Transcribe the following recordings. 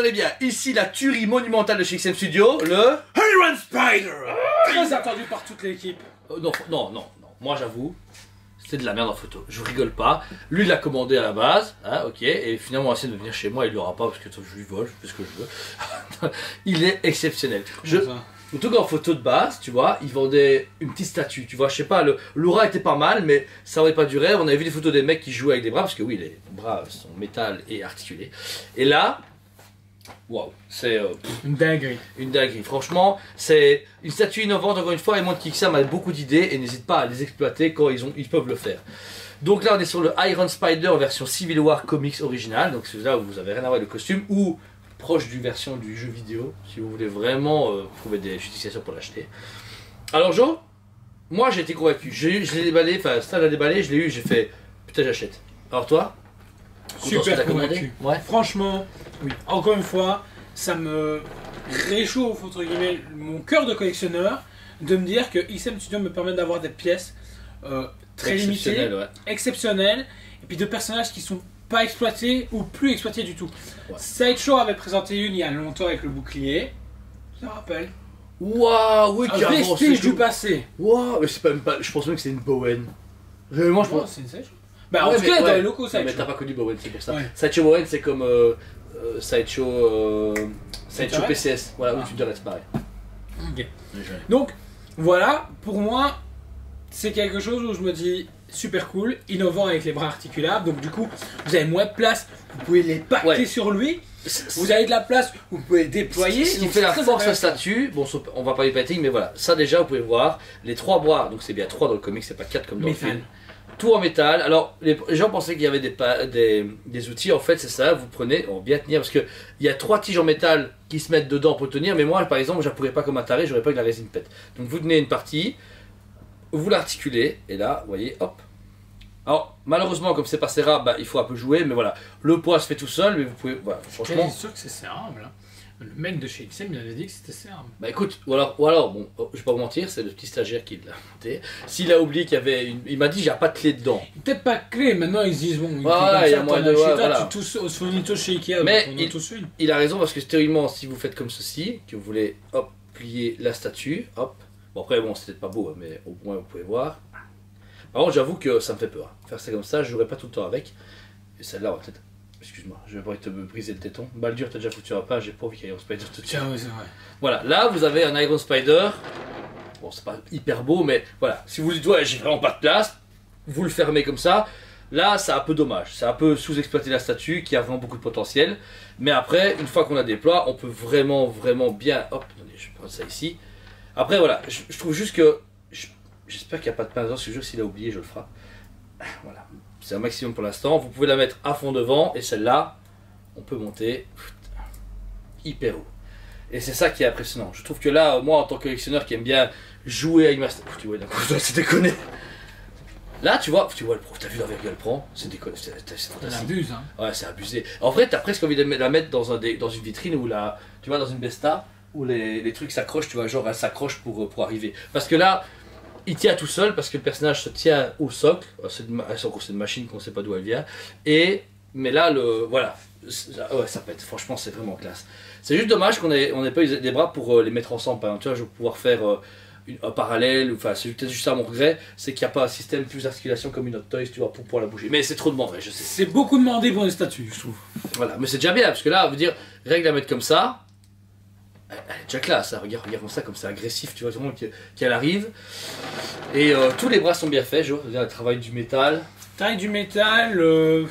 regardez bien, ici la tuerie monumentale de chez XM Studio, le Iron Spider. Très attendu par toute l'équipe. non, moi j'avoue, c'est de la merde en photo, je rigole pas. Lui il l'a commandé à la base, hein, ok, et finalement on va essayer de venir chez moi, il l'aura pas parce que je lui vole, je fais ce que je veux. Il est exceptionnel. Surtout qu'en photo de base, tu vois, ils vendaient une petite statue, tu vois, je sais pas, l'aura était pas mal, mais ça aurait pas duré. On avait vu des photos des mecs qui jouaient avec des bras, parce que oui, les bras sont métal et articulés. Et là, waouh, c'est une dinguerie. Une dinguerie. Franchement, c'est une statue innovante, encore une fois, et moi de Kicksam a beaucoup d'idées, et n'hésite pas à les exploiter quand ils peuvent le faire. Donc là, on est sur le Iron Spider en version Civil War Comics original, donc c'est là où vous avez rien à voir avec le costume, ou proche d'une version du jeu vidéo, si vous voulez vraiment trouver des justifications pour l'acheter. Alors Joe, moi j'ai été convaincu, je l'ai déballé, enfin Stan l'a déballé, je l'ai eu, j'ai fait, putain j'achète. Alors toi? Super convaincu. Ouais. Franchement, oui. Encore une fois, ça me réchauffe entre guillemets mon cœur de collectionneur de me dire que XM Studio me permet d'avoir des pièces très limitées, exceptionnelles, et puis de personnages qui sont pas exploité ou plus exploité du tout. Ouais. Sideshow avait présenté une il y a longtemps avec le bouclier. Je te rappelle. Waouh, oui, un vestige du passé. Waouh, mais c'est pas même pas. Je pense même que c'est une Bowen. Réellement, je pense. C'est une Sideshow. Bah, en tout cas, dans les locaux Sideshow. Mais t'as pas connu Bowen, c'est pour ça. Ouais. Sideshow Bowen, c'est comme Sideshow PCS. Voilà, où tu te restes pareil. Ok. Donc, voilà, pour moi, c'est quelque chose où je me dis. Super cool, innovant avec les bras articulables, donc du coup vous avez moins de place, vous pouvez les paquer sur lui, vous avez de la place, vous pouvez déployer. Ce qui fait la force de la statue, bon on va pas y patingue, mais voilà, ça déjà vous pouvez voir, les 3 bras, donc c'est bien 3 dans le comic, c'est pas 4 comme dans le film. Tout en métal, alors les gens pensaient qu'il y avait des outils, en fait c'est ça, vous prenez, on va bien tenir, parce que il y a 3 tiges en métal qui se mettent dedans pour tenir, mais moi par exemple je ne pourrais pas comme un taré, j'aurais pas que la résine pète. Donc vous tenez une partie, vous l'articulez, et là, vous voyez, hop. Alors, malheureusement, comme c'est pas serrable, bah, il faut un peu jouer, mais voilà. Le poids se fait tout seul, mais vous pouvez, voilà, franchement... Je suis sûr que c'est serrable, hein. Le mec de chez XM, il avait dit que c'était serrable. Bah écoute, ou alors, bon, je vais pas vous mentir, c'est le petit stagiaire qui l'a monté. S'il a oublié qu'il y avait une... Il m'a dit, j'ai pas de clé dedans. Peut-être pas de clé, maintenant ils se disent, bon, voilà, il y a moins de... Voilà. Tu tous, au chez Ikea, mais on a tous une. Il a raison, parce que théoriquement, si vous faites comme ceci, que vous voulez, hop, plier la statue, hop... Bon après, bon, c'est peut-être pas beau, mais au moins vous pouvez voir. Par contre, j'avoue que ça me fait peur. Faire ça comme ça, je jouerai pas tout le temps avec. Et celle-là, on va peut-être... Excuse-moi, je vais pas te briser le téton. Baldur, t'as déjà foutu un pas, j'ai pas envie qu'Iron Spider te tire. Oui, c'est vrai. Voilà, là, vous avez un Iron Spider. Bon, c'est pas hyper beau, mais voilà. Si vous dites, ouais, j'ai vraiment pas de place, vous le fermez comme ça. Là, c'est un peu dommage. C'est un peu sous-exploiter la statue, qui a vraiment beaucoup de potentiel. Mais après, une fois qu'on la déploie, on peut vraiment bien... Hop, attendez, je vais prendre ça ici. Après, voilà, je trouve juste que... J'espère qu'il n'y a pas de pince, je jure, s'il a oublié, je le ferai. Voilà, c'est un maximum pour l'instant. Vous pouvez la mettre à fond devant, et celle-là, on peut monter hyper haut. Et c'est ça qui est impressionnant. Je trouve que là, moi, en tant que collectionneur qui aime bien jouer avec ma... Tu vois, d'un coup, c'est déconné. Là, tu vois le pro, t'as vu l'envergure qu'elle prend, c'est déconné, c'est fantastique. C'est abusé, hein. Ouais, c'est abusé. En vrai, t'as presque envie de la mettre dans une vitrine où tu vois, dans une Besta, où les trucs s'accrochent, tu vois, genre elle s'accroche pour arriver. Parce que là, il tient tout seul parce que le personnage se tient au socle. C'est une machine qu'on ne sait pas d'où elle vient. Mais là, voilà, ouais, ça pète. Franchement, c'est vraiment classe. C'est juste dommage qu'on n'ait pas eu des bras pour les mettre ensemble. Par exemple, tu vois, je vais pouvoir faire un parallèle. Enfin, c'est peut-être juste ça mon regret, c'est qu'il n'y a pas un système plus d'articulation comme une Hot Toys, tu vois, pour pouvoir la bouger. Mais c'est trop demandé, je sais. C'est beaucoup demandé pour une statue, je trouve. Voilà, mais c'est déjà bien parce que là, veut dire, règle à mettre comme ça. Elle est déjà classe, hein. Regarde comme c'est agressif, tu vois, tout le monde qu'elle arrive. Et tous les bras sont bien faits, regarde le travail du métal. Taille du métal, le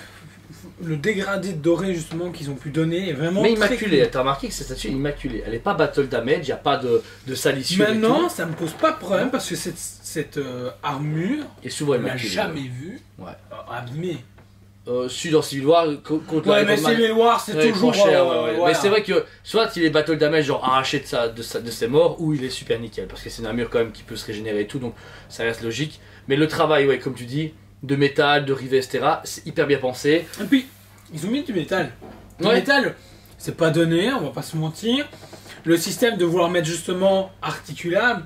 dégradé doré justement qu'ils ont pu donner est vraiment. Mais immaculé, cool. T'as remarqué que cette statue est immaculée, elle n'est pas battle damage, il n'y a pas de salissure. Maintenant, ça me pose pas de problème parce que cette armure, est souvent on l'a immaculée. jamais vue abîmée. Celui dans Civil War contre ouais, mais Civil War c'est toujours cher. Voilà. Mais c'est vrai que soit il est battle damage genre arraché de ses morts, ou il est super nickel parce que c'est une armure quand même qui peut se régénérer et tout, donc ça reste logique. Mais le travail, ouais, comme tu dis, de métal, de rivet, etc., c'est hyper bien pensé. Et puis ils ont mis du métal. Du métal, c'est pas donné, on va pas se mentir. Le système de vouloir mettre justement articulable,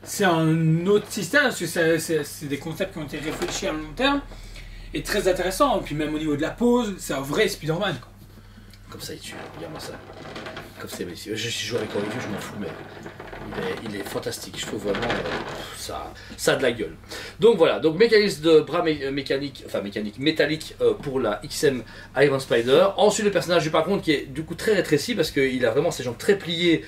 c'est un autre système parce que c'est des concepts qui ont été réfléchis à long terme. Et très intéressant, et puis même au niveau de la pose, c'est un vrai Spider-Man. Comme ça il tue, regarde-moi ça. Comme c'est ici. Je suis joué avec un review, je m'en fous, mais il est fantastique. Je trouve vraiment ça a de la gueule. Donc voilà, donc mécanisme de bras mécanique métallique pour la XM Iron Spider. Ensuite le personnage par contre qui est du coup très rétréci parce qu'il a vraiment ses jambes très pliées,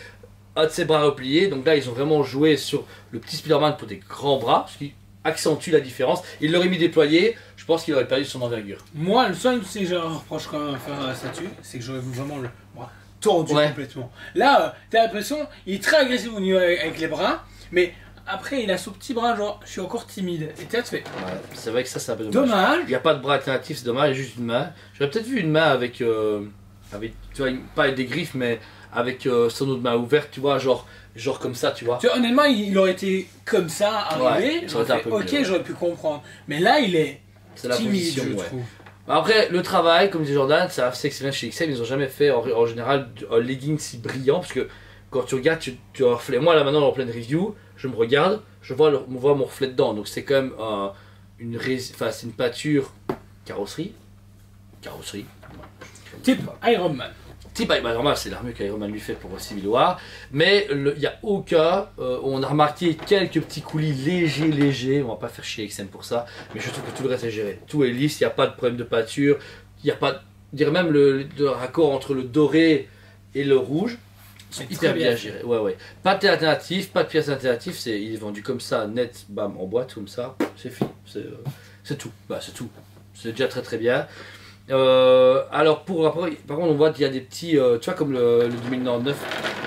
un de ses bras repliés. Donc là ils ont vraiment joué sur le petit Spider-Man pour des grands bras, ce qui accentue la différence. Il l'aurait mis déployé, je pense qu'il aurait perdu son envergure. Moi le seul si je reproche quand même à faire la statue, c'est que j'aurais voulu vraiment le bras tordu complètement. Là t'as l'impression il est très agressif au niveau avec les bras, mais après il a son petit bras genre je suis encore timide. Et tu fais. Ouais, c'est vrai que ça c'est un peu dommage. Il n'y a pas de bras alternatif, c'est dommage, il y a juste une main. J'aurais peut-être vu une main avec tu vois, pas avec des griffes mais avec son autre main ouverte, tu vois, genre comme ça, tu vois. Tu vois, honnêtement, il aurait été comme ça, arrivé, ok, j'aurais pu comprendre. Mais là, il est timide, je trouve. Après, le travail, comme dit Jordan, c'est assez excellent chez XM, ils n'ont jamais fait en général un legging si brillant, parce que quand tu regardes, tu reflets. Moi, là maintenant, en pleine review, je me regarde, je vois mon reflet dedans, donc c'est quand même c'est une pâture carrosserie. Type Iron Man. Normal, c'est l'armure qu'Iron Man lui fait pour Civil War, mais il n'y a aucun. On a remarqué quelques petits coulis légers, on va pas faire chier XM pour ça, mais je trouve que tout le reste est géré. Tout est lisse, il n'y a pas de problème de pâture, il n'y a pas. Je dirais même le raccord entre le doré et le rouge, c'est hyper bien géré. Ouais. Pas de alternative, pas de pièces alternatives, il est vendu comme ça, net, bam, en boîte, comme ça, c'est fini. C'est tout. C'est tout. C'est déjà très bien. Alors par contre on voit qu'il y a des petits, tu vois comme le 2009,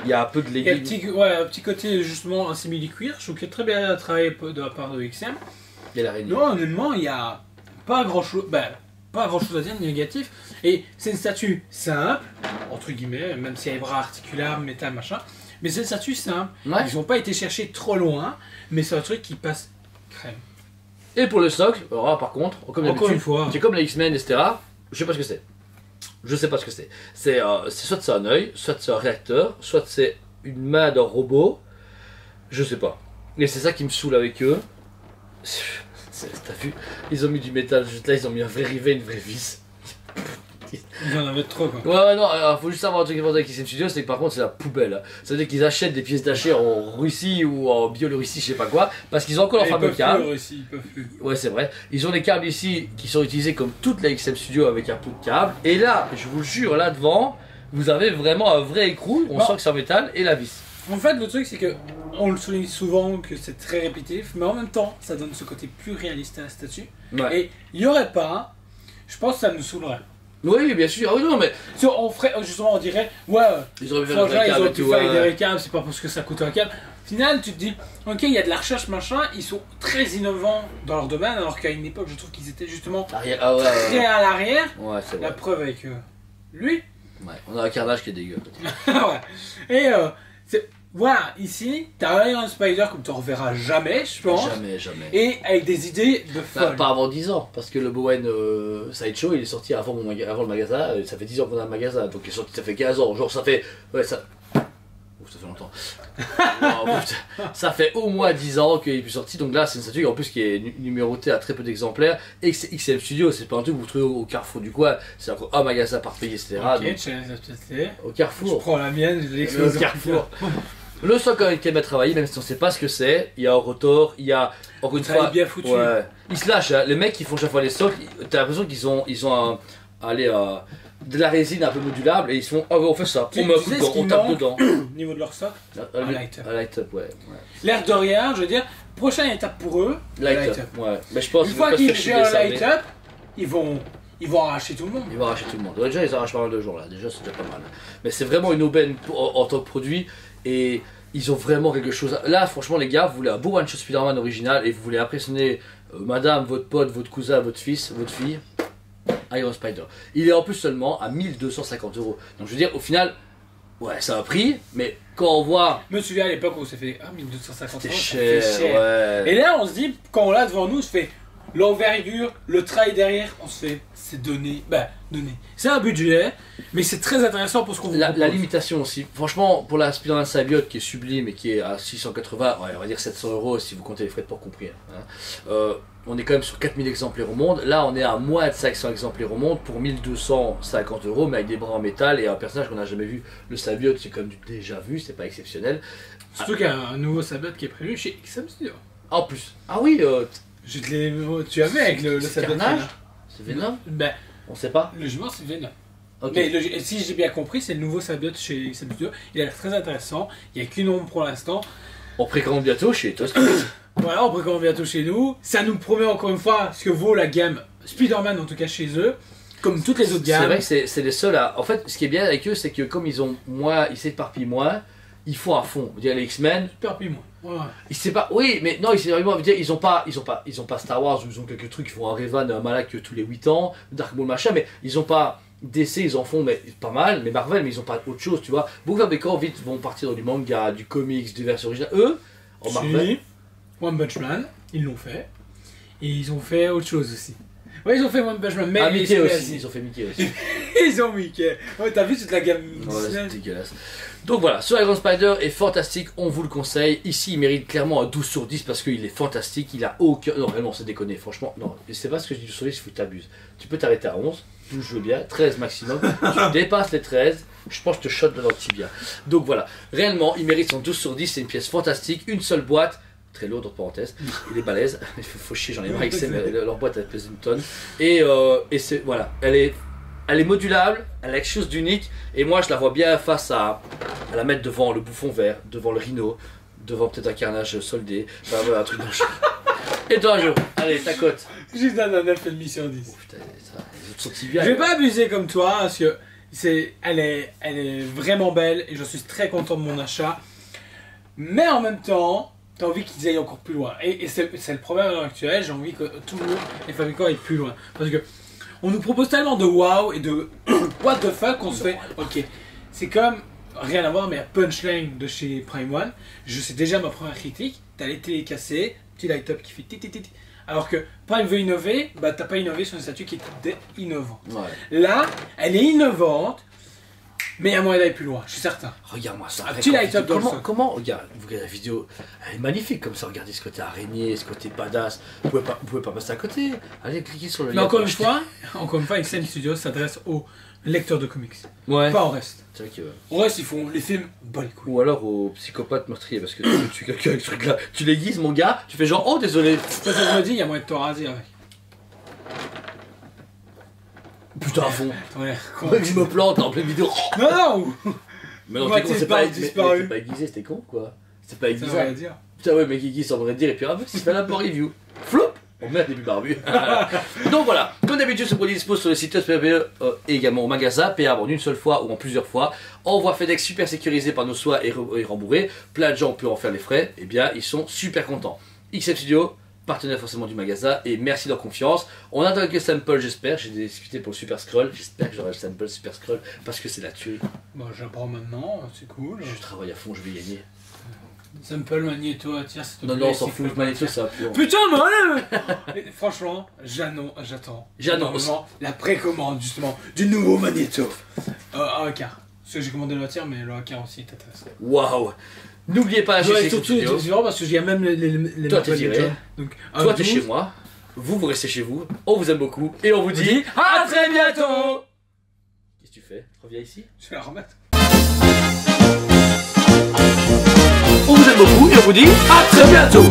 il y a un peu de leggings. Un petit côté justement un simili-cuir, je trouve qu'il est très bien travaillé de la part de XM. Il y a l'araignée. Non honnêtement il n'y a pas grand chose à dire de négatif. Et c'est une statue simple, entre guillemets, même s'il y a les bras articulaires, métal, machin. Mais c'est une statue simple, ils n'ont pas été chercher trop loin, mais c'est un truc qui passe crème. Et pour le socle, alors par contre, encore une fois, c'est comme les X-Men, etc. Je sais pas ce que c'est. C'est soit c'est un œil, soit c'est un réacteur, soit c'est une main d'un robot. Je sais pas. Et c'est ça qui me saoule avec eux. T'as vu? Ils ont mis du métal juste là, ils ont mis un vrai rivet, une vraie vis. Ils en avaient trop quoi. Ouais, non, alors faut juste savoir un truc important avec XM Studios, c'est que par contre c'est la poubelle. Ça veut dire qu'ils achètent des pièces d'achat en Russie ou en Biélorussie, je sais pas quoi, parce qu'ils ont encore leur fameux câble. Ils peuvent plus. Ouais, c'est vrai. Ils ont des câbles ici qui sont utilisés comme toute la XM Studio avec un peu de câble. Et là, je vous jure, là devant, vous avez vraiment un vrai écrou, on sent que c'est en métal, et la vis. En fait, le truc c'est que, on le souligne souvent que c'est très répétitif, mais en même temps, ça donne ce côté plus réaliste à la statue. Ouais. Et il y aurait pas, je pense que ça nous saoulerait. Oui, bien sûr. Ah oui, non, mais on ferait, justement, on dirait, ouais, ils auraient pu faire des récaps, c'est pas parce que ça coûte un câble. Au final, tu te dis, ok, il y a de la recherche, machin, ils sont très innovants dans leur domaine, alors qu'à une époque, je trouve qu'ils étaient justement très à l'arrière. Ouais, c'est vrai. La preuve avec lui. Ouais, on a un carnage qui est dégueu. Ouais. Et voilà, ici, t'as Iron Spider comme tu en reverras jamais, je pense. Jamais. Et avec des idées de folle. Pas avant 10 ans, parce que le Bowen Sideshow, il est sorti avant le magasin, ça fait 10 ans qu'on a un magasin, donc il est sorti, ça fait 15 ans, genre ça fait... Ouais, ça... Ouf, ça fait longtemps. Ça fait au moins 10 ans qu'il est sorti, donc là c'est une statue en plus qui est numérotée à très peu d'exemplaires, et que c'est XM Studio, c'est pas un truc que vous trouvez au Carrefour du coin, c'est encore un magasin par pays, etc. Ok, donc, au Carrefour. Je prends la mienne, je l'expose au Carrefour. Le socle qui aime travailler, même si on sait pas ce que c'est, il y a un rotor, il y a encore une fois. Bien foutu. Ouais. Ils se lâchent, hein. Les mecs qui font chaque fois les socles, t'as l'impression qu'ils ont de la résine un peu modulable et ils sont on fait ça, on met un coup dedans, on tape dedans. Au niveau de leur socle, un light-up. Un light-up, ouais. L'air de rien, je veux dire, prochaine étape pour eux, light-up. Ouais. Mais je pense une fois qu'ils gèrent un light-up, ils vont arracher tout le monde. Ils vont arracher tout le monde. Déjà, ils arrachent pas mal de jours là, déjà c'est déjà pas mal. Mais c'est vraiment une aubaine en tant que produit. Et ils ont vraiment quelque chose. Là, franchement, les gars, vous voulez un beau one-shot Spider-Man original et vous voulez impressionner madame, votre pote, votre cousin, votre fils, votre fille, Iron Spider. Il est en plus seulement à 1250 €. Donc, je veux dire, au final, ouais, ça a pris, mais quand on voit. Je me souviens à l'époque où on s'est fait 1250 €. C'était cher. Ouais. Et là, on se dit, quand on l'a devant nous, on se fait l'envergure, le travail derrière, on se fait, c'est donné. C'est un budget, mais c'est très intéressant pour ce qu'on vous propose. La limitation aussi. Franchement, pour la Spider-Man Symbiote qui est sublime et qui est à 680, ouais, on va dire 700 € si vous comptez les frais de port compris. Hein. On est quand même sur 4000 exemplaires au monde. Là, on est à moins de 500 exemplaires au monde pour 1250 €, mais avec des bras en métal et un personnage qu'on n'a jamais vu. Le Symbiote, c'est comme du déjà vu, c'est pas exceptionnel. Surtout qu'il y a un nouveau Symbiote qui est prévu chez XM Studio. En plus. Ah oui, tu avais avec le Symbiote. C'est Venom. Ben, on sait pas. Logiquement, c'est Venom. Okay. Mais si j'ai bien compris, c'est le nouveau Symbiote chez XM Studio. Il a l'air très intéressant. Il n'y a qu'une ombre pour l'instant. On précommande bientôt chez Toast. Voilà, on précommande bientôt chez nous. Ça nous promet encore une fois ce que vaut la gamme Spider-Man, en tout cas chez eux. Comme toutes les autres gammes. C'est vrai que c'est les seuls à. En fait, ce qui est bien avec eux, c'est que comme ils s'éparpillent moins, ils font à fond. Je veux dire, les X-Men. S'éparpillent moins. Ouais. Ils s'éparpillent. Oui, mais non, ils ont pas Star Wars où ils ont quelques trucs, ils font un Revan, un Malak tous les 8 ans, Dark Maul machin, mais ils ont pas. DC, ils en font mais pas mal, mais Marvel, mais ils ont pas autre chose, tu vois. Beaucoup de fabricants vite vont partir dans du manga, du comics, des versions originales. Eux, en Marvel. One Punch Man, ils l'ont fait. Et ils ont fait autre chose aussi. Ouais, ils ont fait One Punch Man, mais Mickey aussi. Ils ont fait Mickey aussi. Ils ont Mickey. Ouais, t'as vu toute la gamme. Ouais, c'est dégueulasse. Donc voilà, ce Iron Spider est fantastique, on vous le conseille. Ici, il mérite clairement un 12 sur 10 parce qu'il est fantastique, il a aucun. Non, vraiment, c'est déconné, franchement. Non, c'est pas ce que je dis 12 sur 10, il faut que t'abuses. Tu peux t'arrêter à 11, 12 je veux bien, 13 maximum. Tu dépasses les 13, je pense que je te shot dans le tibia. Donc voilà, réellement, il mérite son 12 sur 10, c'est une pièce fantastique, une seule boîte. Très lourde, entre parenthèses, il est balèze, il faut chier, j'en ai marre avec leur boîte elle pèse une tonne. Et c'est, voilà, elle est modulable, elle a quelque chose d'unique, et moi je la vois bien face à la mettre devant le bouffon vert, devant le rhino, devant peut-être un carnage soldé, enfin voilà, un truc dans le genre. Et toi un jour, allez, ta cote. Je donne un 9,5 sur 10. Oh, putain, les autres sont si bien. Je vais pas abuser comme toi, parce que elle est vraiment belle, et je suis très content de mon achat. Mais en même temps, t'as envie qu'ils aillent encore plus loin. Et c'est le problème à l'heure actuelle, j'ai envie que tout le monde, les fabricants, aillent plus loin. Parce que on nous propose tellement de wow et de what the fuck qu'on se fait, ok, c'est comme, rien à voir, mais à Punchline de chez Prime One, je sais déjà ma première critique, t'as les télés cassées, petit light up qui fait titi. Alors que Prime veut innover, bah t'as pas innové sur une statue qui est innovante. Ouais. Là, elle est innovante, mais il y a moyen d'aller plus loin, je suis certain. Regarde-moi ça. Un petit light up comment regarde, vous regardez la vidéo, elle est magnifique comme ça, regardez ce côté araignée, ce côté badass, vous pouvez pas passer à côté, allez cliquez sur le lien. Mais encore une fois, XM Studios s'adresse aux lecteurs de comics, ouais. Pas au reste. C'est vrai que... Au reste, ils font les films, les couilles. Ou alors aux psychopathes meurtriers, parce que tu tues quelqu'un avec ce truc là, tu l'aiguises mon gars, tu fais genre oh désolé. Ça je me dis, il y a moyen de te raser avec. Putain à fond. Ouais, je me plante en pleine vidéo. Non. Mais non, t'es con, c'est pas aiguisé, c'était con quoi. C'est pas aiguisé. Ça veut dire. Putain ouais, mais Kiki semblerait dire, et puis il se fait la review. Flop. On met des début barbu. Donc voilà, comme d'habitude, ce produit dispose sur le site PPE et également au magasin, payable en une seule fois ou en plusieurs fois. Envoi FedEx super sécurisé par nos soins et remboursé. Plein de gens peuvent en faire les frais, et bien ils sont super contents. XM Studio, partenaire forcément du magasin, et merci de leur confiance. On attend quelques samples, j'espère. J'ai discuté pour le Super Scroll, j'espère que j'aurai le sample Super Scroll parce que c'est la tuerie. Bon, j'apprends maintenant, c'est cool. Je travaille à fond, je vais gagner. Sample Magneto, tiens, s'il te plaît. Non, on s'en fout, Magneto, ça va. Putain, mais franchement, j'attends. J'annonce la précommande, justement, du nouveau Magneto. À car. Parce que j'ai commandé le tir, mais le car aussi est intéressant. Waouh! N'oubliez pas d'acheter surtout les différents parce que j'ai même les toi, t'es tiré. Donc, toi, t'es chez moi. Vous restez chez vous. On vous aime beaucoup. Et on vous dit à très bientôt! Qu'est-ce que tu fais? Reviens ici? Je vais la remettre. On vous aime beaucoup et on vous dit à très bientôt.